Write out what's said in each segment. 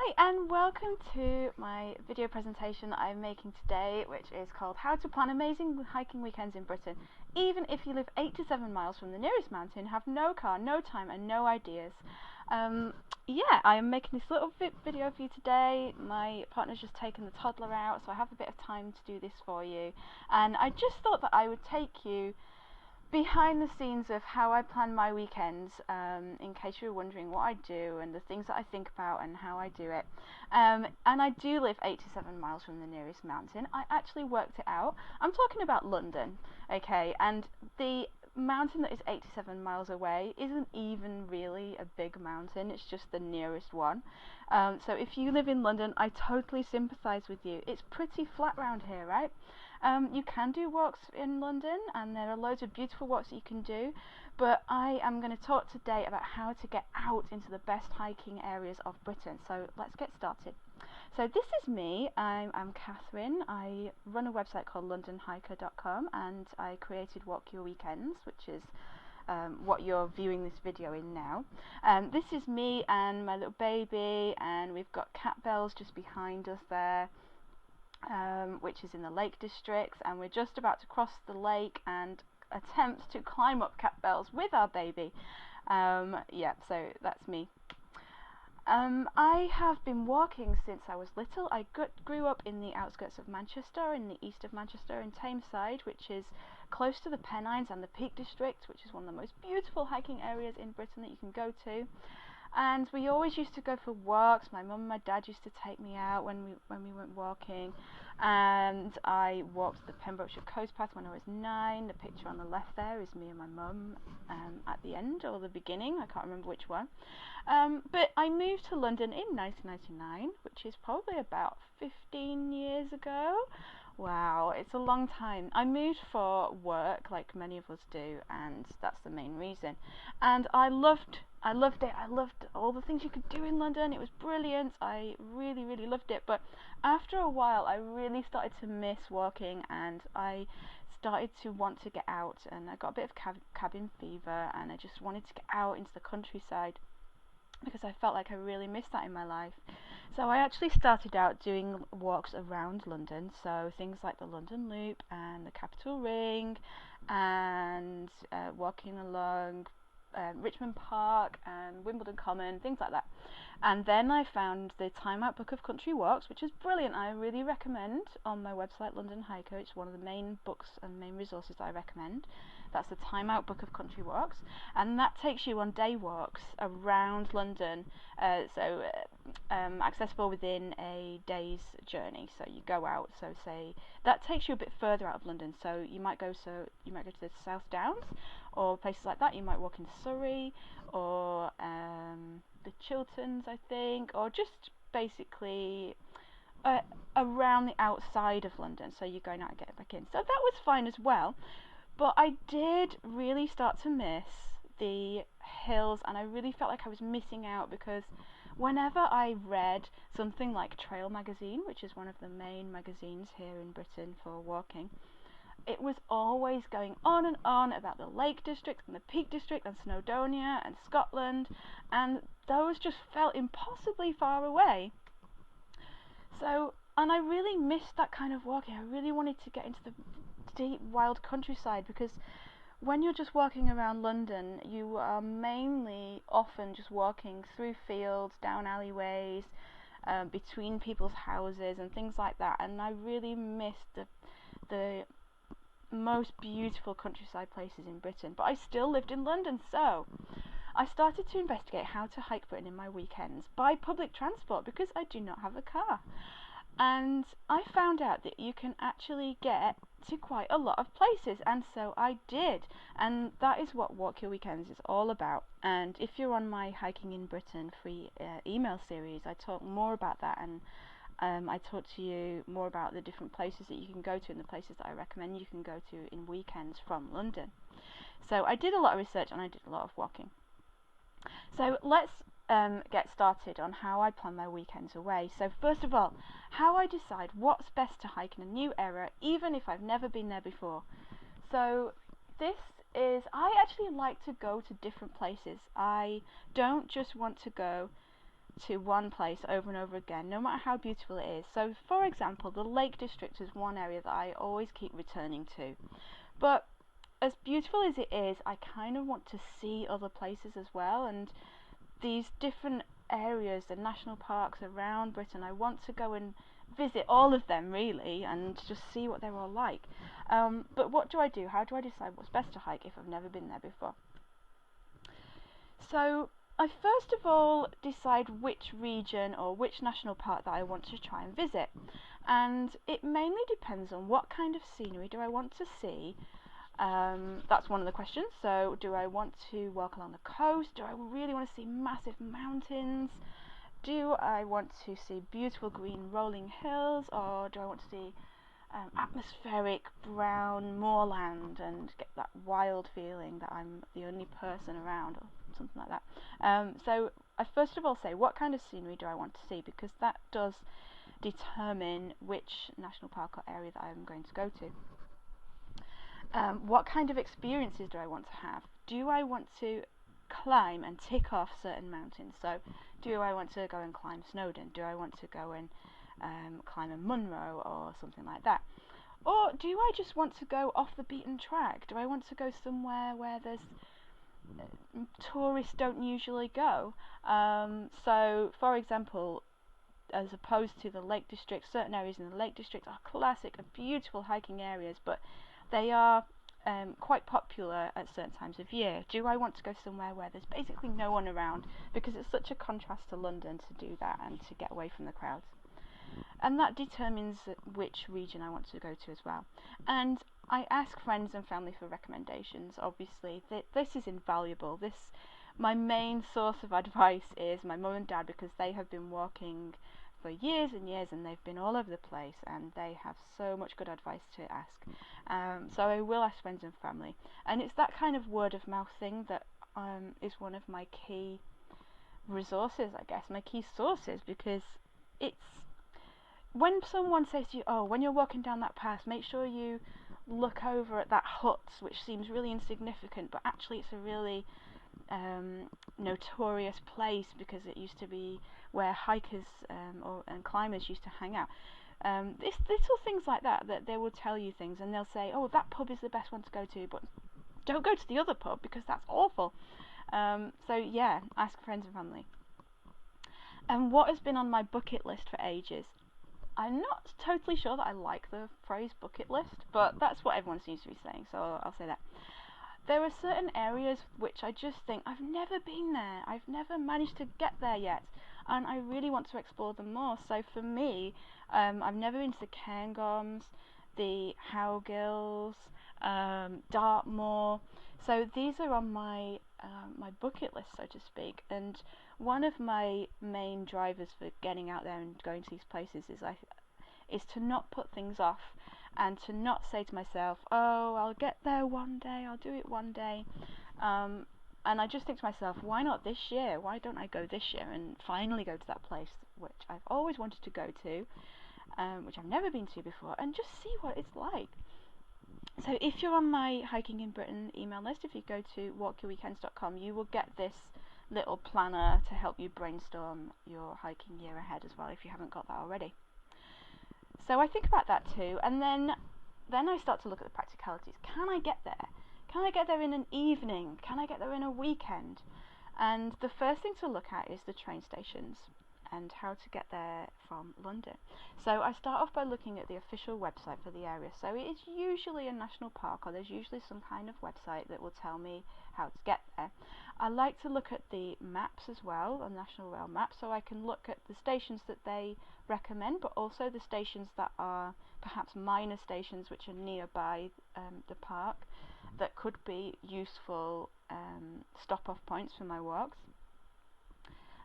Hi and welcome to my video presentation that I'm making today, which is called How to Plan Amazing Hiking Weekends in Britain, even if you live 8 to 7 miles from the nearest mountain, have no car, no time and no ideas. Yeah, I'm making this little video for you today. My partner's just taken the toddler out, so I have a bit of time to do this for you. And I just thought that I would take you behind the scenes of how I plan my weekends, in case you were wondering what I do and the things that I think about and how I do it. And I do live 8 to 7 miles from the nearest mountain. I actually worked it out. I'm talking about London, okay, and the mountain that is 8 to 7 miles away isn't even really a big mountain, it's just the nearest one. So if you live in London, I totally sympathise with you. It's pretty flat round here, right? You can do walks in London and there are loads of beautiful walks that you can do, but I am going to talk today about how to get out into the best hiking areas of Britain. So let's get started. So this is me. I'm Catherine. I run a website called londonhiker.com and I created Walk Your Weekends, which is what you're viewing this video in now. This is me and my little baby, and we've got Cat Bells just behind us there, which is in the Lake District, and we're just about to cross the lake and attempt to climb up Cat Bells with our baby. Yeah, so that's me. I have been walking since I was little. I grew up in the outskirts of Manchester, in the east of Manchester, in Tameside, which is close to the Pennines and the Peak District, which is one of the most beautiful hiking areas in Britain that you can go to. And we always used to go for walks. My mum and my dad used to take me out when we went walking, and I walked the Pembrokeshire Coast Path when I was 9. The picture on the left there is me and my mum at the end or the beginning, I can't remember which one. But I moved to London in 1999, which is probably about 15 years ago. Wow, it's a long time. I moved for work, like many of us do, and that's the main reason. And I loved it. I loved all the things you could do in London. It was brilliant. I really, really loved it. But after a while, I really started to miss walking, and I started to want to get out. And I got a bit of cabin fever, and I just wanted to get out into the countryside because I felt like I really missed that in my life. So I actually started out doing walks around London, so things like the London Loop and the Capitol Ring, and walking along Richmond Park and Wimbledon Common, things like that. And then I found the Time Out Book of Country Walks, which is brilliant. I really recommend on my website London Hiker. It's one of the main books and main resources that I recommend. That's the Time Out Book of Country Walks, and that takes you on day walks around London, accessible within a day's journey. So you go out, so say that takes you a bit further out of London, so you might go to the South Downs or places like that. You might walk in Surrey or the Chilterns, I think, or just basically around the outside of London, so you're going out and getting back in. So that was fine as well. But I did really start to miss the hills, and I really felt like I was missing out, because whenever I read something like Trail magazine, which is one of the main magazines here in Britain for walking, it was always going on and on about the Lake District and the Peak District and Snowdonia and Scotland, and those just felt impossibly far away. So, and I really missed that kind of walking. I really wanted to get into the deep wild countryside, because when you're just walking around London, you are mainly often just walking through fields, down alleyways, between people's houses and things like that, and I really missed the most beautiful countryside places in Britain. But I still lived in London, so I started to investigate how to hike Britain in my weekends by public transport, because I do not have a car. And I found out that you can actually get to quite a lot of places, and so I did, and that is what Walk Your Weekends is all about. And if you're on my Hiking in Britain free email series, I talk more about that, and I talk to you more about the different places that you can go to and the places that I recommend you can go to in weekends from London. So I did a lot of research and I did a lot of walking. So let's get started on how I plan my weekends away. So first of all, how I decide what's best to hike in a new area, even if I've never been there before. So this is, I actually like to go to different places. I don't just want to go to one place over and over again, no matter how beautiful it is. So for example, the Lake District is one area that I always keep returning to, but as beautiful as it is, I kind of want to see other places as well, and these different areas, the national parks around Britain, I want to go and visit all of them really and just see what they're all like. But what do I do? How do I decide what's best to hike if I've never been there before? So I first of all decide which region or which national park that I want to try and visit, and it mainly depends on what kind of scenery do I want to see. That's one of the questions. So do I want to walk along the coast? Do I really want to see massive mountains? Do I want to see beautiful green rolling hills, or do I want to see atmospheric brown moorland and get that wild feeling that I'm the only person around, or something like that? So I first of all say, what kind of scenery do I want to see, because that does determine which national park or area that I'm going to go to. What kind of experiences do I want to have? Do I want to climb and tick off certain mountains? So do I want to go and climb Snowdon? Do I want to go and climb a Munro or something like that? Or do I just want to go off the beaten track? Do I want to go somewhere where there's tourists don't usually go? So for example, as opposed to the Lake District, certain areas in the Lake District are classic and beautiful hiking areas, but they are quite popular at certain times of year. Do I want to go somewhere where there's basically no one around, because it's such a contrast to London to do that and to get away from the crowds? And that determines which region I want to go to as well. And I ask friends and family for recommendations. Obviously, this is invaluable. My main source of advice is my mum and dad, because they have been walking for years and years, and they've been all over the place, and they have so much good advice to ask. So I will ask friends and family, and it's that kind of word of mouth thing that is one of my key resources, I guess, my key sources, because it's when someone says to you, oh, when you're walking down that path, make sure you look over at that hut, which seems really insignificant, but actually it's a really notorious place because it used to be where hikers and climbers used to hang out. It's little things like that they will tell you things, and they'll say, oh, that pub is the best one to go to, but don't go to the other pub because that's awful. So yeah, ask friends and family. And what has been on my bucket list for ages? I'm not totally sure that I like the phrase bucket list, but that's what everyone seems to be saying, so I'll say that. There are certain areas which I just think, I've never been there, I've never managed to get there yet, and I really want to explore them more. So for me, I've never been to the Cairngorms, the Howgills, Dartmoor. So these are on my bucket list, so to speak, and one of my main drivers for getting out there and going to these places is to not put things off, and to not say to myself, oh, I'll get there one day, I'll do it one day. And I just think to myself, why not this year? Why don't I go this year and finally go to that place which I've always wanted to go to, which I've never been to before, and just see what it's like. So if you're on my Hiking in Britain email list, if you go to walkyourweekends.com, you will get this little planner to help you brainstorm your hiking year ahead as well, if you haven't got that already. So I think about that too, and then I start to look at the practicalities. Can I get there? Can I get there in an evening? Can I get there in a weekend? And the first thing to look at is the train stations and how to get there from London. So I start off by looking at the official website for the area. So it is usually a national park, or there's usually some kind of website that will tell me how to get there. I like to look at the maps as well, a National Rail map, so I can look at the stations that they recommend, but also the stations that are perhaps minor stations which are nearby the park that could be useful stop-off points for my walks.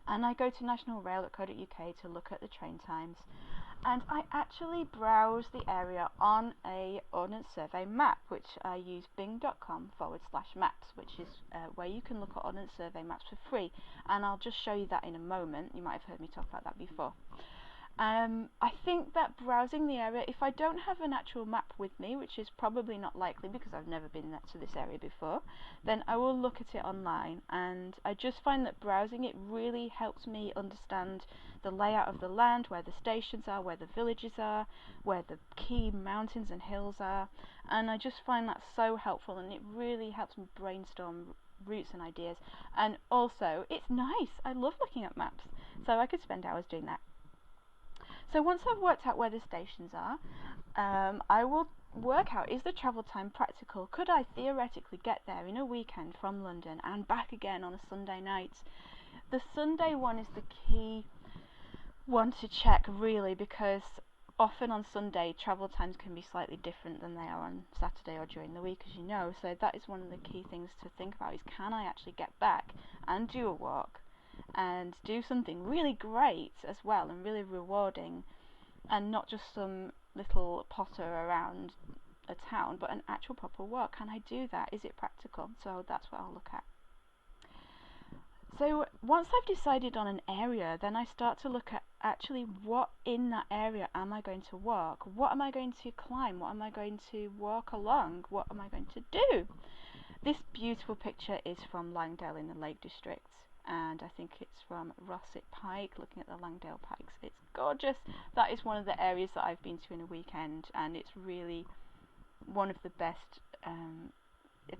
And I go to nationalrail.co.uk to look at the train times, and I actually browse the area on a Ordnance Survey map, which I use bing.com/maps, which is where you can look at Ordnance Survey maps for free, and I'll just show you that in a moment. You might have heard me talk about that before. I think that browsing the area, if I don't have an actual map with me, which is probably not likely because I've never been to this area before, then I will look at it online, and I just find that browsing it really helps me understand the layout of the land, where the stations are, where the villages are, where the key mountains and hills are, and I just find that so helpful, and it really helps me brainstorm routes and ideas. And also, it's nice. I love looking at maps, so I could spend hours doing that. So once I've worked out where the stations are, I will work out, is the travel time practical? Could I theoretically get there in a weekend from London and back again on a Sunday night? The Sunday one is the key one to check, really, because often on Sunday travel times can be slightly different than they are on Saturday or during the week, as you know. So that is one of the key things to think about, is can I actually get back and do a walk and do something really great as well and really rewarding, and not just some little potter around a town, but an actual proper walk. Can I do that? Is it practical? So that's what I'll look at. So once I've decided on an area, then I start to look at actually what in that area am I going to walk? What am I going to climb? What am I going to walk along? What am I going to do? This beautiful picture is from Langdale in the Lake District, and I think it's from Rossett Pike, looking at the Langdale Pikes. It's gorgeous. That is one of the areas that I've been to in a weekend, and it's really one of the best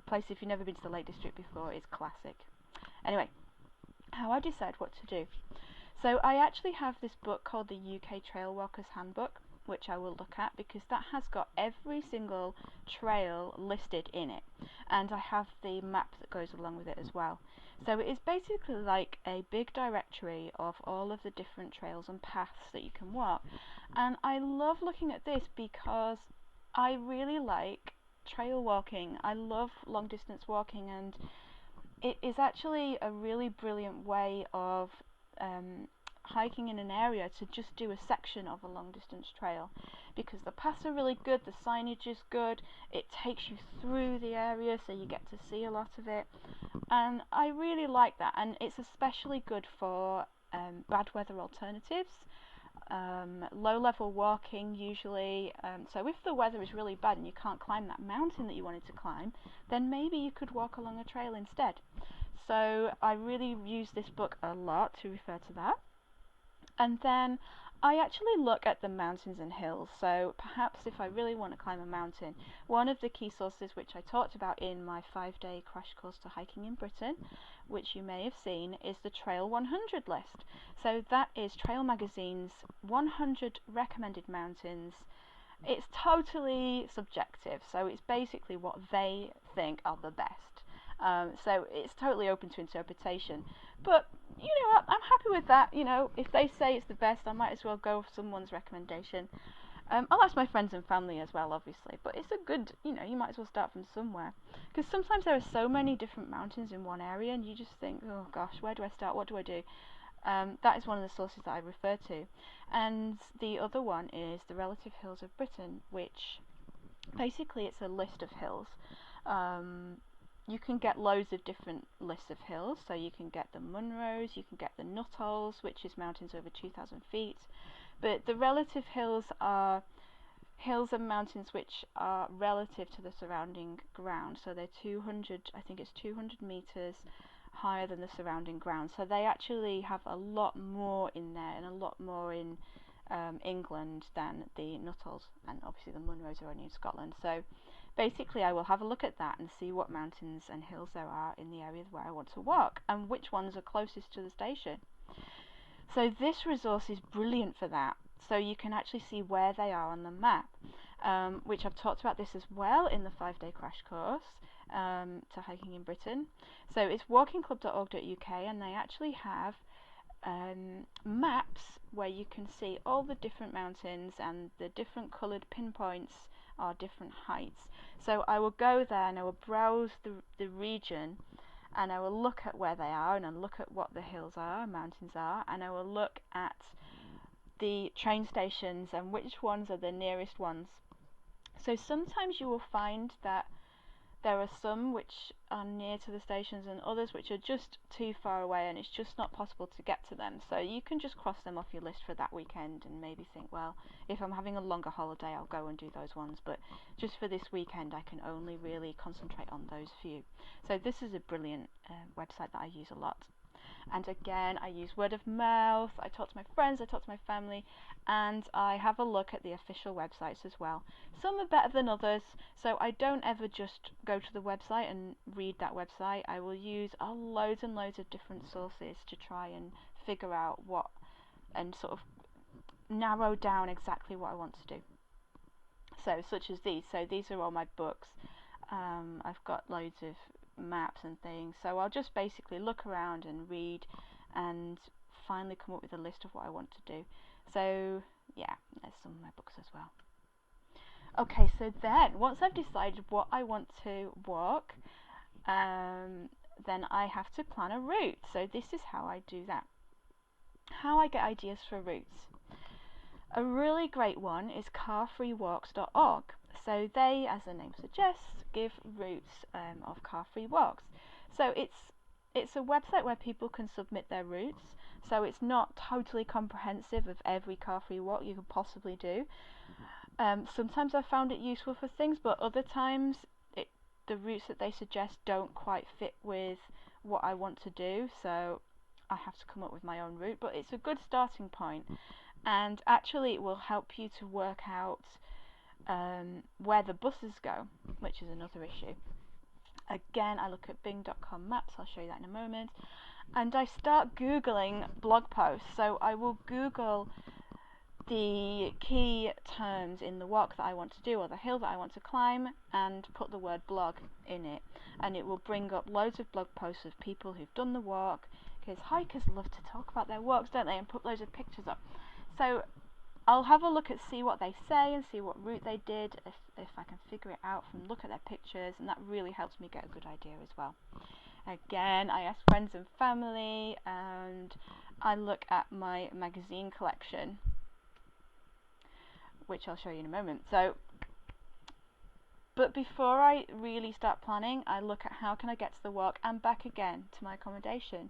places. If you've never been to the Lake District before, it's classic. Anyway, how I decide what to do. So I actually have this book called the UK Trail Walker's Handbook, which I will look at because that has got every single trail listed in it, and I have the map that goes along with it as well. So it is basically like a big directory of all of the different trails and paths that you can walk, and I love looking at this because I really like trail walking. I love long distance walking, and it is actually a really brilliant way of hiking in an area to just do a section of a long distance trail, because the paths are really good, the signage is good, it takes you through the area so you get to see a lot of it, and I really like that. And it's especially good for bad weather alternatives, low level walking usually. So if the weather is really bad and you can't climb that mountain that you wanted to climb, then maybe you could walk along a trail instead. So I really use this book a lot to refer to that. And then I actually look at the mountains and hills. So perhaps if I really want to climb a mountain, one of the key sources which I talked about in my 5-day crash course to hiking in Britain, which you may have seen, is the Trail 100 list. So that is Trail Magazine's 100 recommended mountains. It's totally subjective, so it's basically what they think are the best. So it's totally open to interpretation. But you know what, I'm happy with that. You know, if they say it's the best, I might as well go for someone's recommendation. I'll ask my friends and family as well, obviously, but it's a good, you know, you might as well start from somewhere, because sometimes there are so many different mountains in one area and you just think, oh gosh, where do I start, what do I do? That is one of the sources that I refer to. And the other one is the Relative Hills of Britain, which basically it's a list of hills. You can get loads of different lists of hills, so you can get the Munros, you can get the Nuttalls, which is mountains over 2,000 feet, but the relative hills are hills and mountains which are relative to the surrounding ground, so they're 200, I think it's 200 meters higher than the surrounding ground, so they actually have a lot more in there and a lot more in England than the Nuttalls, and obviously the Munros are only in Scotland. So basically I will have a look at that and see what mountains and hills there are in the areas where I want to walk and which ones are closest to the station. So this resource is brilliant for that, so you can actually see where they are on the map, which I've talked about this as well in the 5-day crash course to hiking in Britain. So it's walkingclub.org.uk, and they actually have maps where you can see all the different mountains, and the different coloured pinpoints are different heights. So I will go there and I will browse the region, and I will look at where they are, and I'll look at what the hills are, mountains are, and I will look at the train stations and which ones are the nearest ones. So sometimes you will find that There are some which are near to the stations and others which are just too far away and it's just not possible to get to them. So you can just cross them off your list for that weekend and maybe think, well, if I'm having a longer holiday, I'll go and do those ones. But just for this weekend, I can only really concentrate on those few. So this is a brilliant website that I use a lot. And again, I use word of mouth, I talk to my friends, I talk to my family, and I have a look at the official websites as well. Some are better than others, so I don't ever just go to the website and read that website. I will use loads and loads of different sources to try and figure out what, and sort of narrow down exactly what I want to do. So, such as these. So these are all my books. I've got loads of maps and things, so I'll just basically look around and read and finally come up with a list of what I want to do. So yeah, there's some of my books as well. Okay, so then once I've decided what I want to walk, then I have to plan a route. So this is how I do that. How I get ideas for routes. A really great one is carfreewalks.org. So they, as the name suggests, give routes of car-free walks. So it's a website where people can submit their routes. So it's not totally comprehensive of every car-free walk you could possibly do. Sometimes I've found it useful for things, but other times the routes that they suggest don't quite fit with what I want to do. So I have to come up with my own route, but it's a good starting point. And actually it will help you to work out where the buses go, which is another issue. Again, I look at bing.com maps, I'll show you that in a moment, and I start googling blog posts. So I will Google the key terms in the walk that I want to do or the hill that I want to climb and put the word blog in it, and it will bring up loads of blog posts of people who've done the walk, because hikers love to talk about their walks, don't they, and put loads of pictures up. So I'll have a look at see what they say and see what route they did, if I can figure it out from look at their pictures, and that really helps me get a good idea as well. Again, I ask friends and family, and I look at my magazine collection, which I'll show you in a moment. So, but before I really start planning, I look at how can I get to the walk and back again to my accommodation.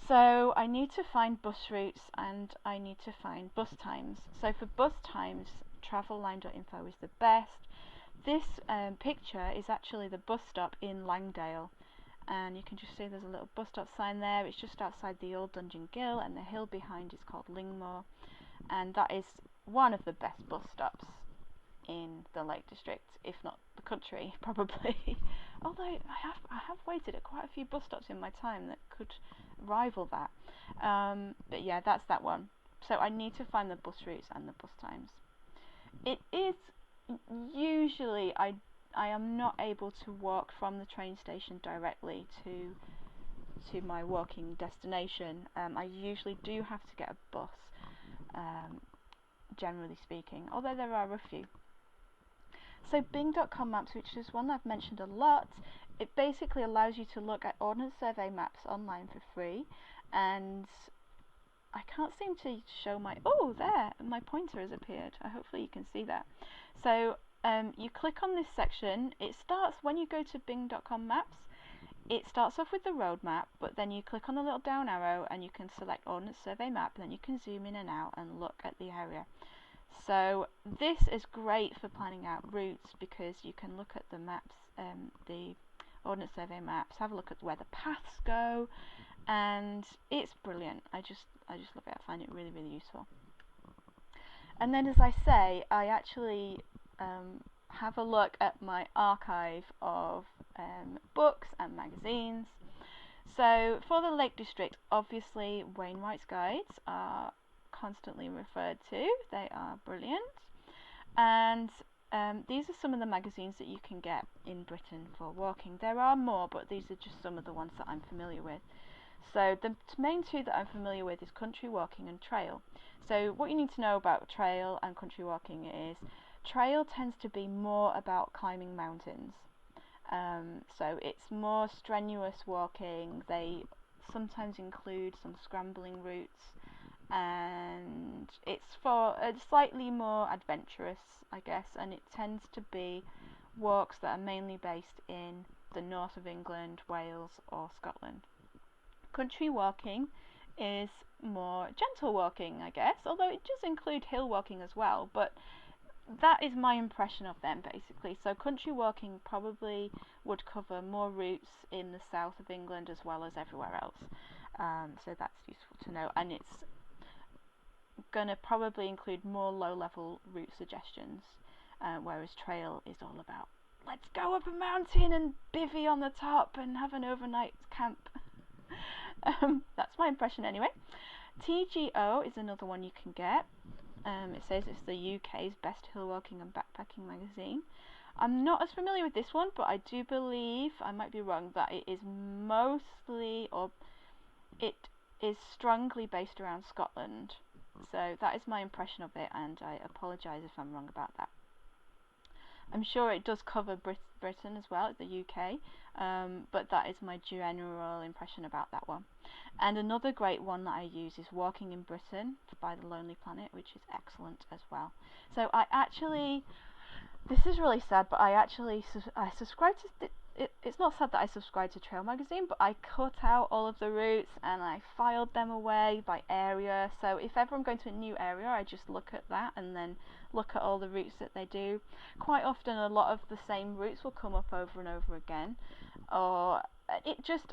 So I need to find bus routes and I need to find bus times. So for bus times, travelline.info is the best. This picture is actually the bus stop in Langdale, and you can just see there's a little bus stop sign there. It's just outside the old Dungeon Gill, and the hill behind is called Lingmore, and that is one of the best bus stops in the Lake District, if not the country, probably. Although I have waited at quite a few bus stops in my time that could rival that. But yeah, that's that one. So I need to find the bus routes and the bus times. It is usually I am not able to walk from the train station directly to my walking destination. I usually do have to get a bus, generally speaking, although there are a few. So bing.com maps, which is one I've mentioned a lot, it basically allows you to look at Ordnance Survey maps online for free, and I can't seem to show my, there, my pointer has appeared. Hopefully you can see that. So you click on this section. It starts, when you go to bing.com maps, it starts off with the road map, but then you click on the little down arrow and you can select Ordnance Survey map, and then you can zoom in and out and look at the area. So this is great for planning out routes, because you can look at the maps, the Ordnance Survey maps, have a look at where the paths go, and it's brilliant. I just love it. I find it really, really useful. And then, as I say, I actually have a look at my archive of books and magazines. So for the Lake District, obviously Wainwright's guides are constantly referred to. They are brilliant, and these are some of the magazines that you can get in Britain for walking. There are more, but these are just some of the ones that I'm familiar with. So the main two that I'm familiar with is Country Walking and Trail. So what you need to know about trail and country walking is trail tends to be more about climbing mountains. So it's more strenuous walking. They sometimes include some scrambling routes, and it's for a slightly more adventurous, I guess, and it tends to be walks that are mainly based in the north of England, Wales or Scotland. Country walking is more gentle walking, I guess, although it does include hill walking as well, but that is my impression of them basically. So country walking probably would cover more routes in the south of England as well as everywhere else. So that's useful to know, and it's going to probably include more low-level route suggestions, whereas trail is all about let's go up a mountain and bivvy on the top and have an overnight camp. That's my impression anyway. TGO is another one you can get. It says it's the UK's best hill walking and backpacking magazine. I'm not as familiar with this one, but I do believe, I might be wrong, that it is mostly, or it is strongly based around Scotland. So that is my impression of it, and I apologise if I'm wrong about that. I'm sure it does cover Britain as well, the UK, but that is my general impression about that one. And another great one that I use is Walking in Britain by The Lonely Planet, which is excellent as well. So I actually, this is really sad, but I subscribed to, it's not sad that I subscribed to Trail Magazine, but I cut out all of the routes and I filed them away by area. So if ever I'm going to a new area, I just look at that and then look at all the routes that they do. Quite often a lot of the same routes will come up over and over again, or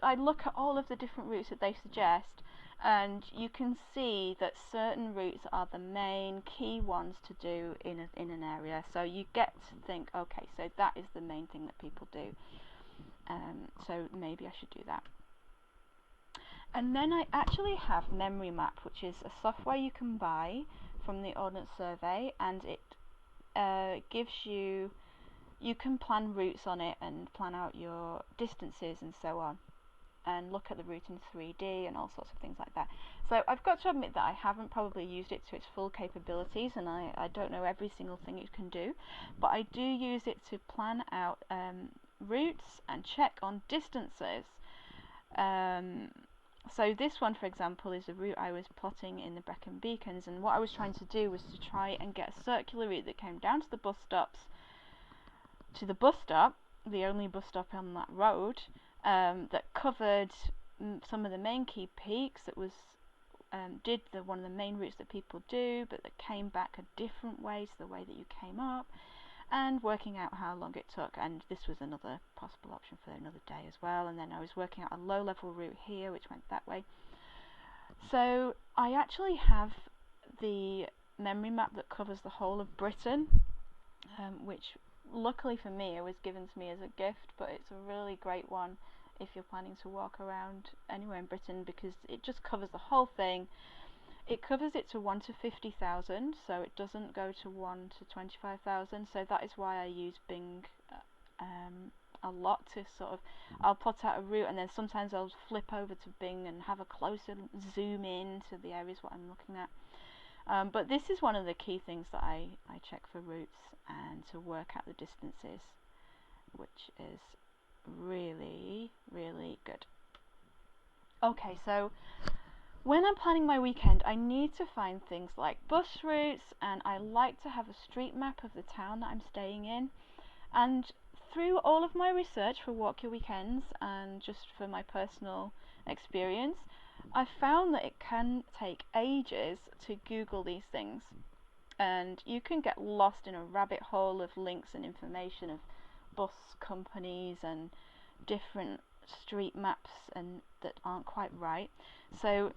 I look at all of the different routes that they suggest, and you can see that certain routes are the main key ones to do in an area. So you get to think, okay, so that is the main thing that people do. So maybe I should do that. And then I actually have Memory Map, which is a software you can buy from the Ordnance Survey, and it gives you can plan routes on it and plan out your distances and so on, and look at the route in 3D and all sorts of things like that. So I've got to admit that I haven't probably used it to its full capabilities, and I don't know every single thing it can do, but I do use it to plan out routes and check on distances. So this one, for example, is a route I was plotting in the Brecon Beacons, and what I was trying to do was to try and get a circular route that came down to the bus stops, the only bus stop on that road, that covered some of the main key peaks, that was one of the main routes that people do, but that came back a different way to the way that you came up, and working out how long it took. And this was another possible option for another day as well. And then I was working out a low level route here which went that way. So I actually have the memory map that covers the whole of Britain, which luckily for me it was given to me as a gift, but it's a really great one if you're planning to walk around anywhere in Britain, because it just covers the whole thing. It covers it to 1 to 50,000, so it doesn't go to 1 to 25,000, so that is why I use Bing a lot to sort of, I'll plot out a route and then sometimes I'll flip over to Bing and have a closer zoom in to the areas what I'm looking at. But this is one of the key things that I check for routes and to work out the distances, which is really, really good. Okay, so when I'm planning my weekend, I need to find things like bus routes, and I like to have a street map of the town that I'm staying in. And through all of my research for Walk Your Weekends and just for my personal experience, I've found that it can take ages to Google these things, and you can get lost in a rabbit hole of links and information of bus companies and different street maps and that aren't quite right. So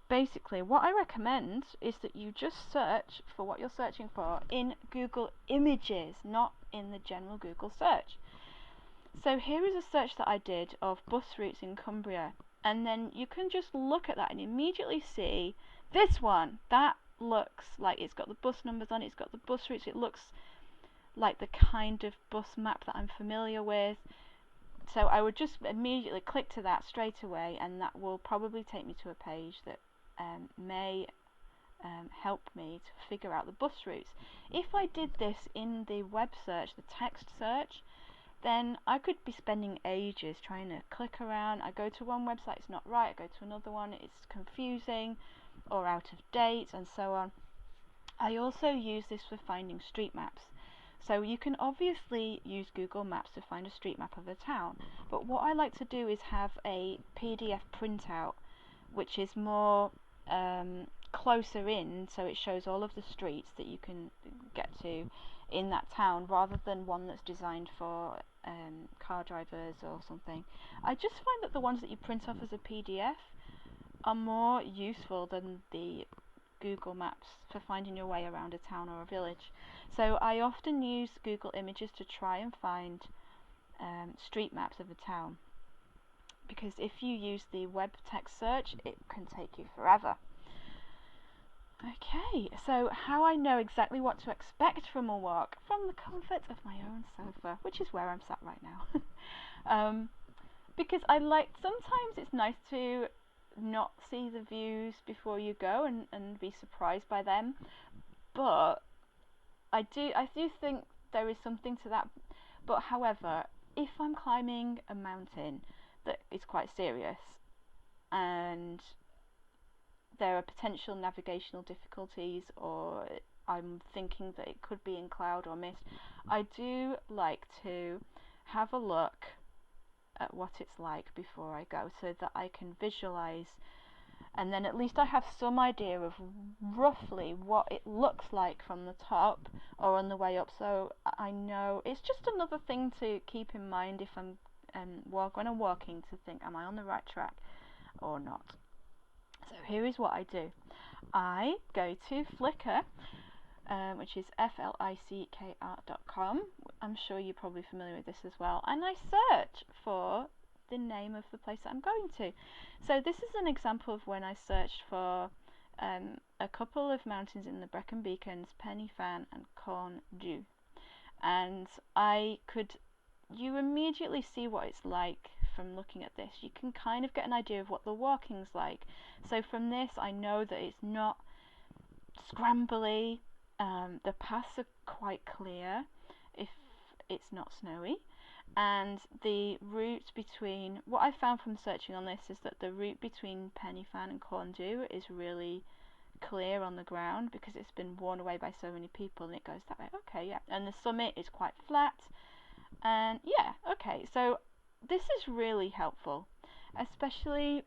basically what I recommend is that you just search for what you're searching for in Google Images, not in the general Google search. So here is a search that I did of bus routes in Cumbria, and then you can just look at that and immediately see this one. That looks like it's got the bus numbers on it, it's got the bus routes, it looks like the kind of bus map that I'm familiar with. So I would just immediately click to that straight away, and that will probably take me to a page that may help me to figure out the bus routes. If I did this in the web search, the text search, then I could be spending ages trying to click around. I go to one website, it's not right, I go to another one, it's confusing or out of date and so on. I also use this for finding street maps. So you can obviously use Google Maps to find a street map of a town, but what I like to do is have a PDF printout which is more closer in, so it shows all of the streets that you can get to in that town, rather than one that's designed for car drivers or something. I just find that the ones that you print off as a PDF are more useful than the Google Maps for finding your way around a town or a village. So I often use Google Images to try and find street maps of a town, because if you use the web text search, it can take you forever. Okay, so how I know exactly what to expect from a walk? From the comfort of my own sofa, which is where I'm sat right now. Because sometimes it's nice to not see the views before you go and be surprised by them, but I do think there is something to that. But however, if I'm climbing a mountain that is quite serious and there are potential navigational difficulties, or I'm thinking that it could be in cloud or mist, I do like to have a look at what it's like before I go, so that I can visualize, and then at least I have some idea of roughly what it looks like from the top or on the way up, so I know. It's just another thing to keep in mind if I'm when I'm walking, to think, am I on the right track or not? So here is what I do. I go to Flickr, which is flickr.com. I'm sure you're probably familiar with this as well. And I search for the name of the place that I'm going to. So this is an example of when I searched for a couple of mountains in the Brecon Beacons, Pen y Fan and Corn Du. And you immediately see what it's like from looking at this. You can kind of get an idea of what the walking's like. So from this, I know that it's not scrambly. The paths are quite clear if it's not snowy, and the route between, what I found from searching on this is that the route between Pen y Fan and Corn Du is really clear on the ground, because it's been worn away by so many people, and it goes that way. Okay, yeah. And the summit is quite flat, and yeah, okay, so this is really helpful, especially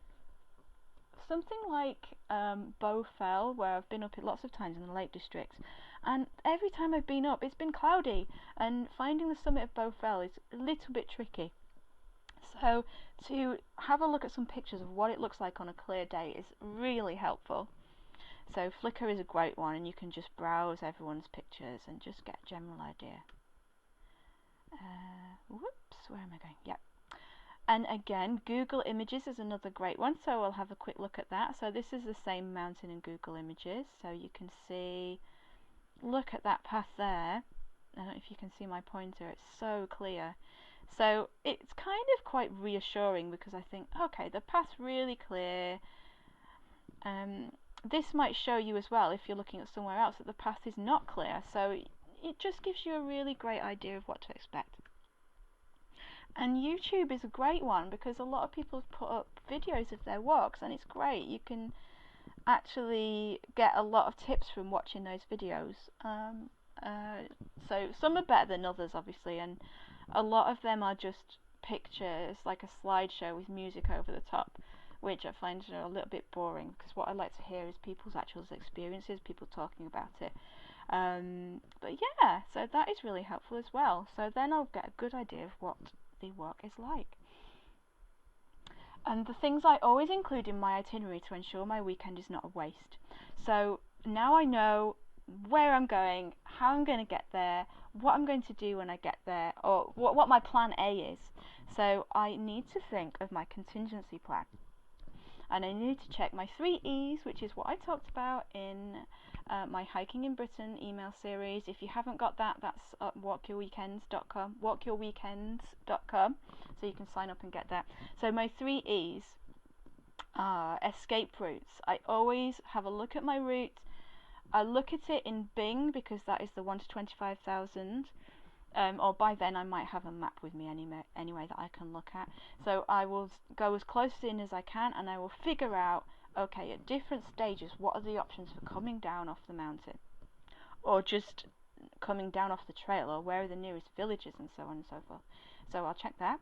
something like Bow Fell, where I've been up it lots of times in the Lake District, and every time I've been up it's been cloudy, and finding the summit of Bow Fell is a little bit tricky. So to have a look at some pictures of what it looks like on a clear day is really helpful. So Flickr is a great one, and you can just browse everyone's pictures and just get a general idea. Whoops, where am I going? Yep. And again, Google Images is another great one, so I'll have a quick look at that. So this is the same mountain in Google Images, so you can see, look at that path there. I don't know if you can see my pointer, it's so clear. So it's kind of quite reassuring, because I think, okay, the path's really clear. This might show you as well, if you're looking at somewhere else, that the path is not clear, so it just gives you a really great idea of what to expect. And YouTube is a great one, because a lot of people have put up videos of their walks, and it's great. You can actually get a lot of tips from watching those videos. So some are better than others, obviously, and a lot of them are just pictures, like a slideshow with music over the top, which I find a little bit boring, because what I like to hear is people's actual experiences, people talking about it. But yeah, so that is really helpful as well. So then I'll get a good idea of what the walk is like. And the things I always include in my itinerary to ensure my weekend is not a waste. So now I know where I'm going, how I'm going to get there, what I'm going to do when I get there, or what my plan A is. So I need to think of my contingency plan. And I need to check my 3 E's, which is what I talked about in my Hiking in Britain email series. If you haven't got that, that's at walkyourweekends.com, walkyourweekends.com, so you can sign up and get that. So my 3 E's are escape routes. I always have a look at my route. I look at it in Bing, because that is the 1 to 25,000. Or by then I might have a map with me anyway that I can look at. So I will go as close in as I can, and I will figure out, okay, at different stages, what are the options for coming down off the mountain, or just coming down off the trail, or where are the nearest villages, and so on and so forth. So I'll check that,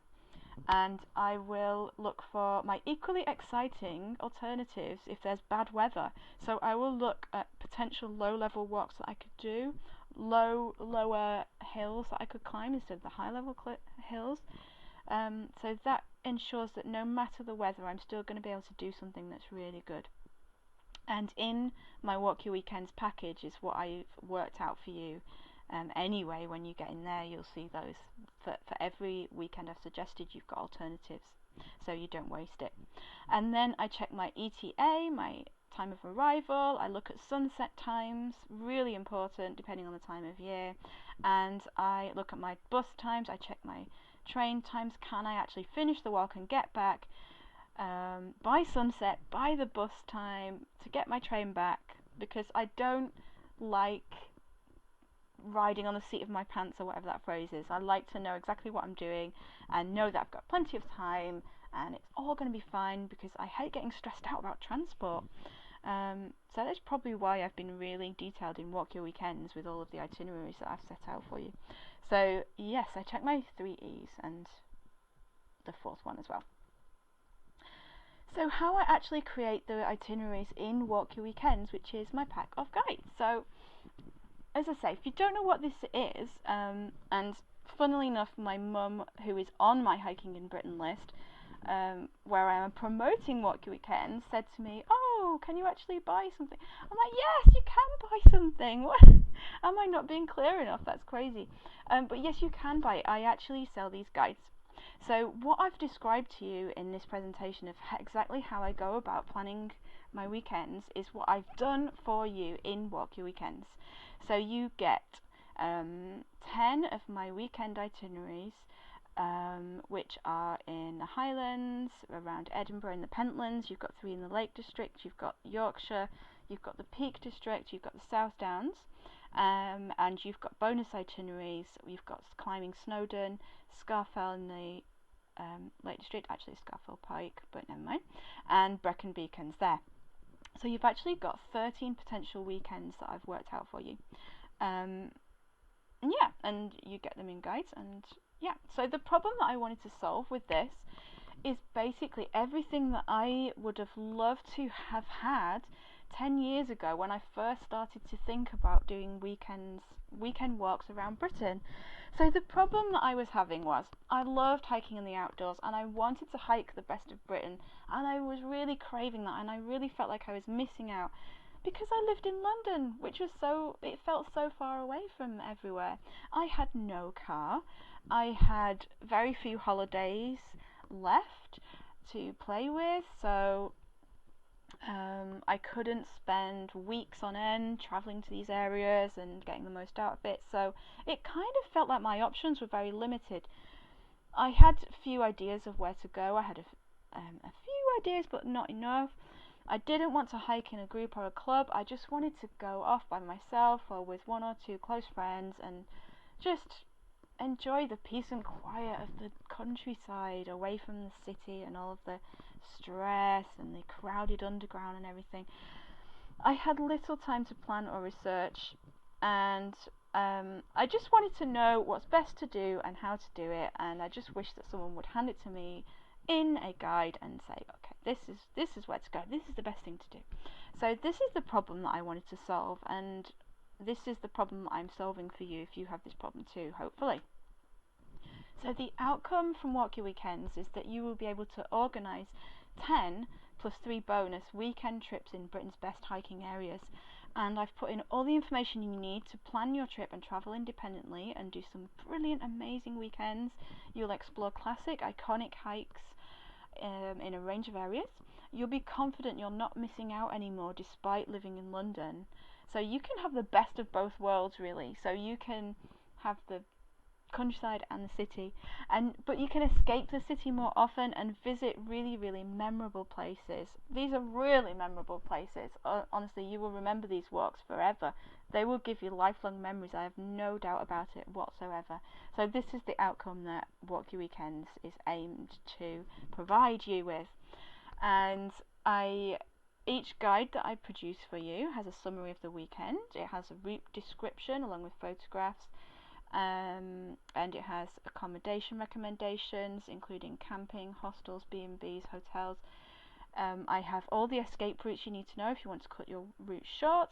and I will look for my equally exciting alternatives if there's bad weather. So I will look at potential low-level walks that I could do, lower hills that I could climb instead of the high-level hills. So that ensures that no matter the weather, I'm still going to be able to do something that's really good. And in my Walk Your Weekends package is what I've worked out for you. Anyway, when you get in there, you'll see those. For every weekend I've suggested, you've got alternatives, so you don't waste it. And then I check my ETA, my time of arrival. I look at sunset times, really important depending on the time of year. And I look at my bus times. I check my train times. Can I actually finish the walk and get back by sunset, by the bus time, to get my train back? Because I don't like riding on the seat of my pants, or whatever that phrase is. I like to know exactly what I'm doing and know that I've got plenty of time and it's all going to be fine, because I hate getting stressed out about transport. So that's probably why I've been really detailed in Walk Your Weekends with all of the itineraries that I've set out for you. So yes, I check my 3 E's and the 4th one as well. So how I actually create the itineraries in Walk Your Weekends, which is my pack of guides. So as I say, if you don't know what this is, and funnily enough, my mum, who is on my Hiking in Britain list, where I am promoting Walk Your Weekends, said to me, "Oh, can you actually buy something?" I'm like, "Yes, you can buy something." What? Am I not being clear enough? That's crazy. But yes, you can buy it. I actually sell these guides. So what I've described to you in this presentation of exactly how I go about planning my weekends is what I've done for you in Walk Your Weekends. So you get 10 of my weekend itineraries, which are in the Highlands, around Edinburgh in the Pentlands. You've got 3 in the Lake District, you've got Yorkshire, you've got the Peak District, you've got the South Downs, and you've got bonus itineraries. You've got climbing Snowdon, Scafell in the Lake District, actually Scafell Pike, but never mind, and Brecon Beacons there. So you've actually got 13 potential weekends that I've worked out for you. Yeah, and you get them in guides, and yeah. So the problem that I wanted to solve with this is basically everything that I would have loved to have had 10 years ago when I first started to think about doing weekend walks around Britain. So the problem that I was having was, I loved hiking in the outdoors and I wanted to hike the best of Britain, and I was really craving that, and I really felt like I was missing out because I lived in London, which was it felt so far away from everywhere. I had no car, I had very few holidays left to play with, so I couldn't spend weeks on end travelling to these areas and getting the most out of it, so it kind of felt like my options were very limited. I had a few ideas of where to go. I had a few ideas, but not enough. I didn't want to hike in a group or a club. I just wanted to go off by myself or with 1 or 2 close friends and just enjoy the peace and quiet of the countryside, away from the city and all of the stress and the crowded underground and everything. I had little time to plan or research, and I just wanted to know what's best to do and how to do it, and I just wish that someone would hand it to me in a guide and say, okay, this is where to go, this is the best thing to do. So this is the problem that I wanted to solve, and this is the problem that I'm solving for you if you have this problem too, hopefully. So the outcome from Walk Your Weekends is that you will be able to organise 10 plus 3 bonus weekend trips in Britain's best hiking areas, and I've put in all the information you need to plan your trip and travel independently and do some brilliant, amazing weekends. You'll explore classic, iconic hikes in a range of areas. You'll be confident you're not missing out anymore despite living in London. So you can have the best of both worlds, really. So you can have the countryside and the city, but you can escape the city more often and visit really, really memorable places. These are really memorable places. Honestly, you will remember these walks forever. They will give you lifelong memories. I have no doubt about it whatsoever. So this is the outcome that Walk Your Weekends is aimed to provide you with, and Each guide that I produce for you has a summary of the weekend. It has a route description along with photographs, and it has accommodation recommendations including camping, hostels, B&Bs, hotels. I have all the escape routes you need to know if you want to cut your route short.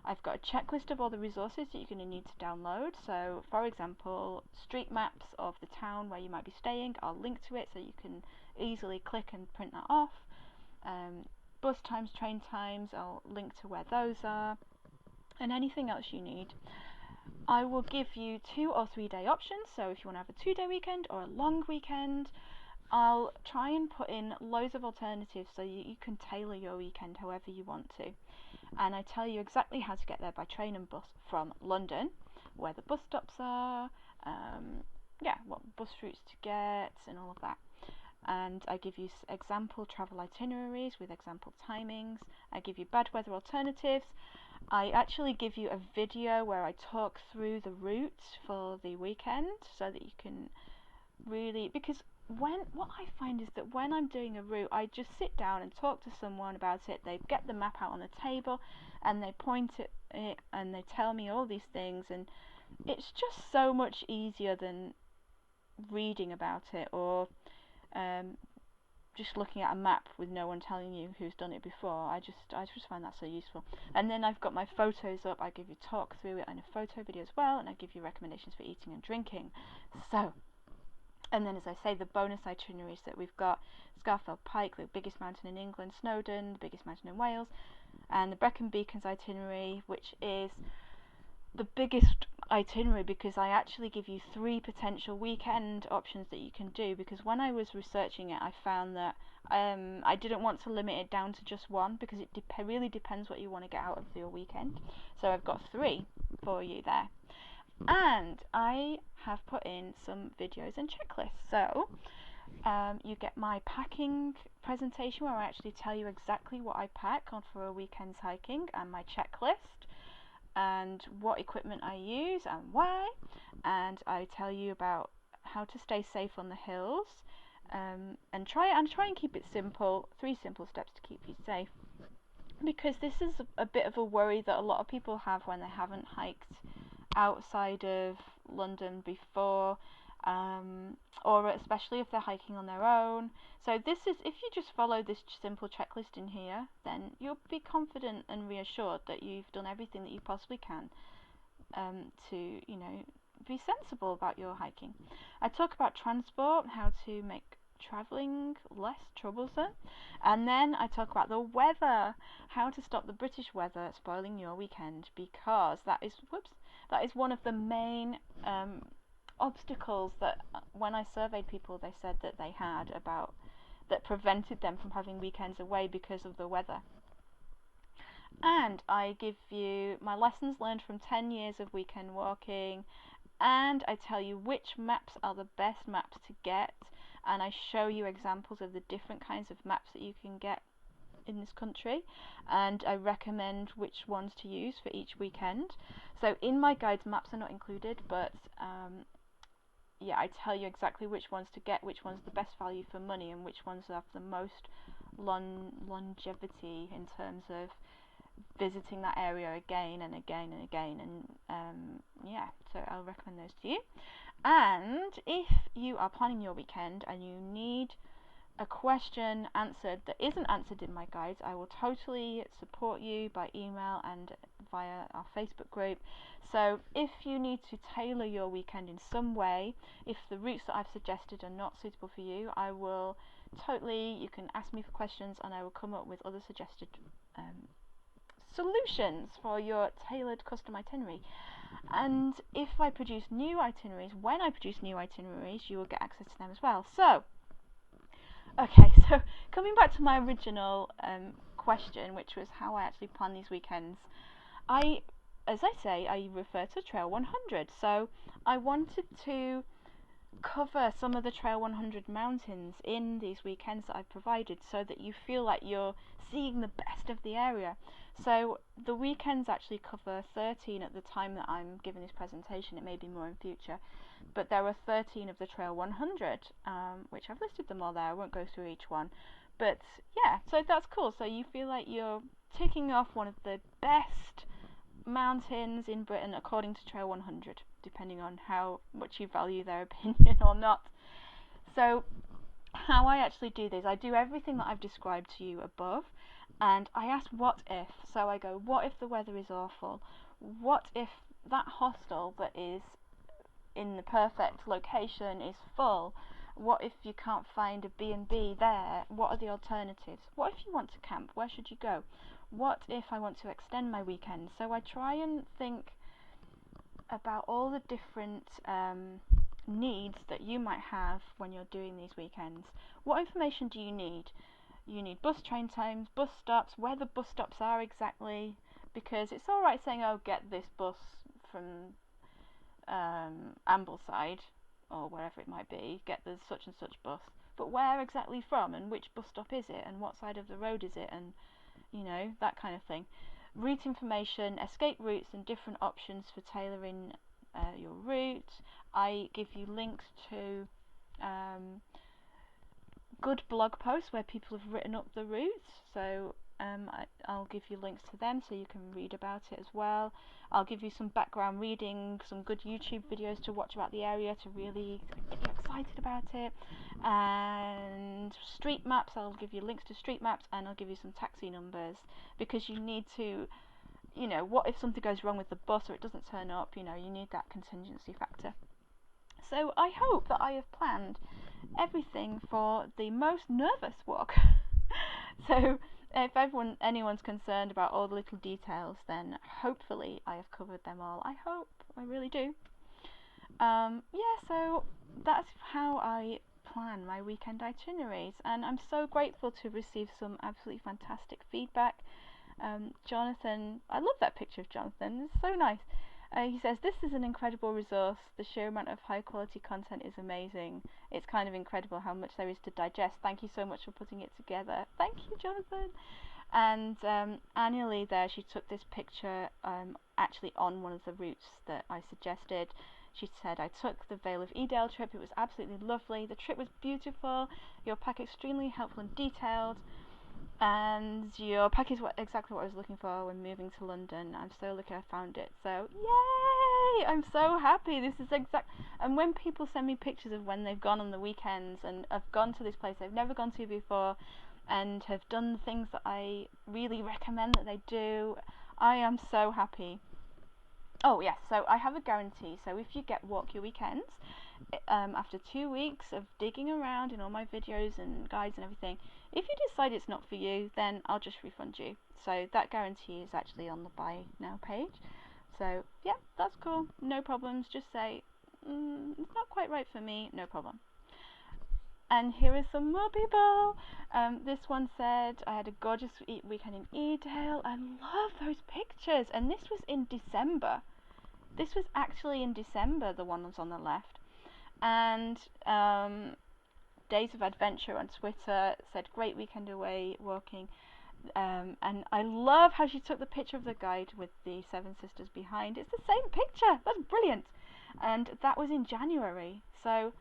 I've got a checklist of all the resources that you're going to need to download. So for example, street maps of the town where you might be staying, I'll link to it so you can easily click and print that off. Bus times, train times, I'll link to where those are, and anything else you need. I will give you 2 or 3 day options, so if you want to have a 2-day weekend or a long weekend, I'll try and put in loads of alternatives so you can tailor your weekend however you want to. And I tell you exactly how to get there by train and bus from London, where the bus stops are, what bus routes to get and all of that. And I give you example travel itineraries with example timings. I give you bad weather alternatives. I actually give you a video where I talk through the route for the weekend so that you can really, because what I find is that when I'm doing a route, I just sit down and talk to someone about it. They get the map out on the table and they point at it and they tell me all these things, and it's just so much easier than reading about it or just looking at a map with no one telling you who's done it before. I just find that so useful. And then I've got my photos up. I give you talk through it in a photo video as well, and I give you recommendations for eating and drinking. So, and then as I say, the bonus itineraries that we've got: Scafell Pike, the biggest mountain in England; Snowdon, the biggest mountain in Wales; and the Brecon Beacons itinerary, which is the biggest itinerary because I actually give you 3 potential weekend options that you can do, because when I was researching it I found that I didn't want to limit it down to just one, because it really depends what you want to get out of your weekend. So I've got 3 for you there, and I have put in some videos and checklists. So you get my packing presentation where I actually tell you exactly what I pack on for a weekend's hiking, and my checklist and what equipment I use and why, and I tell you about how to stay safe on the hills, and try and keep it simple. 3 simple steps to keep you safe, because this is a bit of a worry that a lot of people have when they haven't hiked outside of London before, or especially if they're hiking on their own. So this is, if you just follow this simple checklist in here, then you'll be confident and reassured that you've done everything that you possibly can to, be sensible about your hiking. I talk about transport, how to make travelling less troublesome, and then I talk about the weather, how to stop the British weather spoiling your weekend, because that is one of the main obstacles that when I surveyed people they said that they had about that prevented them from having weekends away because of the weather. And I give you my lessons learned from 10 years of weekend walking, and I tell you which maps are the best maps to get, and I show you examples of the different kinds of maps that you can get in this country, and I recommend which ones to use for each weekend. So in my guides, maps are not included, but I tell you exactly which ones to get, which one's the best value for money, and which ones have the most longevity in terms of visiting that area again and again and again, and so I'll recommend those to you. And if you are planning your weekend and you need a question answered that isn't answered in my guides, I will totally support you by email and via our Facebook group. So if you need to tailor your weekend in some way, if the routes that I've suggested are not suitable for you, I will you can ask me for questions and I will come up with other suggested solutions for your tailored custom itinerary. And if I produce new itineraries, when I produce new itineraries, you will get access to them as well. So okay, so coming back to my original question, which was how I actually plan these weekends, as I say, I refer to Trail 100. So I wanted to cover some of the Trail 100 mountains in these weekends that I've provided, so that you feel like you're seeing the best of the area. So the weekends actually cover 13 at the time that I'm giving this presentation. It may be more in future, but there are 13 of the Trail 100, which I've listed them all there. I won't go through each one, But yeah, so that's cool. So you feel like you're ticking off one of the best mountains in Britain according to Trail 100, depending on how much you value their opinion or not. So how I actually do this, I do everything that I've described to you above, and I ask what if. So I go, what if the weather is awful? What if that hostel that is in the perfect location is full? What if you can't find a B&B there? What are the alternatives? What if you want to camp? Where should you go? What if I want to extend my weekend? So I try and think about all the different needs that you might have when you're doing these weekends. What information do you need? You need bus, train times, bus stops, where the bus stops are exactly, because it's alright saying, oh, get this bus from Ambleside or wherever it might be, get the such and such bus, but where exactly from, and which bus stop is it, and what side of the road is it, and you know, that kind of thing. Route information, escape routes and different options for tailoring your route. I give you links to good blog posts where people have written up the routes, so I'll give you links to them so you can read about it as well. I'll give you some background reading, some good YouTube videos to watch about the area to really get you excited about it, and street maps. I'll give you links to street maps, and I'll give you some taxi numbers, because you need to, you know, what if something goes wrong with the bus or it doesn't turn up, you know, you need that contingency factor. So I hope that I have planned everything for the most nervous walk. So if anyone's concerned about all the little details, then hopefully I have covered them all. I hope, I really do. Yeah, so that's how I plan my weekend itineraries, and I'm so grateful to receive some absolutely fantastic feedback. Jonathan, I love that picture of Jonathan, it's so nice. He says, this is an incredible resource. The sheer amount of high quality content is amazing. It's kind of incredible how much there is to digest. Thank you so much for putting it together. Thank you, Jonathan. And Annie there, she took this picture actually on one of the routes that I suggested. She said, I took the Vale of Edale trip. It was absolutely lovely. The trip was beautiful. Your pack extremely helpful and detailed. And your pack is exactly what I was looking for when moving to London. I'm so lucky I found it. So, yay! I'm so happy. This is and when people send me pictures of when they've gone on the weekends and have gone to this place they've never gone to before and have done the things that I really recommend that they do, I am so happy. Oh yes, so I have a guarantee. So if you get Walk Your Weekends, after 2 weeks of digging around in all my videos and guides and everything, if you decide it's not for you, then I'll just refund you. So that guarantee is actually on the buy now page. So yeah, that's cool, no problems. Just say, it's not quite right for me, no problem. And here are some more people. This one said, I had a gorgeous weekend in Edale. I love those pictures. And this was in December. This was actually in December, the one that's on the left. And Days of Adventure on Twitter said, great weekend away walking. And I love how she took the picture of the guide with the Seven Sisters behind. It's the same picture. That's brilliant. And that was in January. So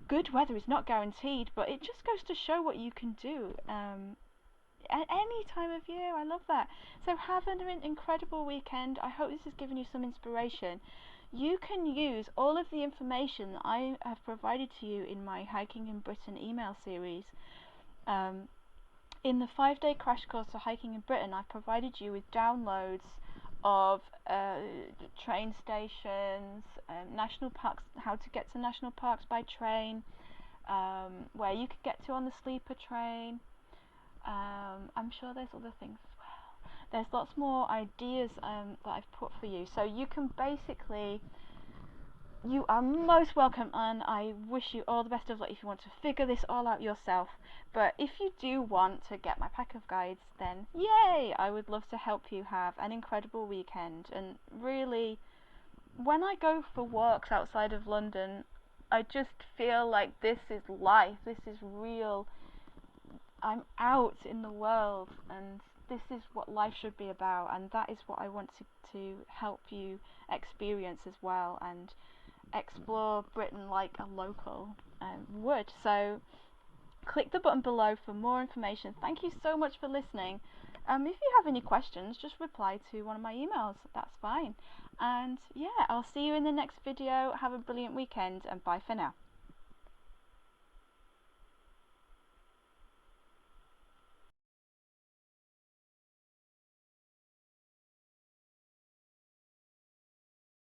good weather is not guaranteed, but it just goes to show what you can do at any time of year. I love that. So have an incredible weekend. I hope this has given you some inspiration. You can use all of the information that I have provided to you in my Hiking in Britain email series. In the 5-day crash course for hiking in Britain, I've provided you with downloads of train stations, national parks, how to get to national parks by train, where you could get to on the sleeper train. I'm sure there's other things as well. There's lots more ideas that I've put for you. So you can basically, you are most welcome, and I wish you all the best of luck if you want to figure this all out yourself. But if you do want to get my pack of guides, then yay! I would love to help you have an incredible weekend. And really, when I go for walks outside of London, I just feel like this is life, this is real. I'm out in the world, and this is what life should be about, and that is what I want to help you experience as well, and explore Britain like a local would. So click the button below for more information. Thank you so much for listening. If you have any questions, just reply to one of my emails. That's fine. And yeah, I'll see you in the next video. Have a brilliant weekend, and bye for now.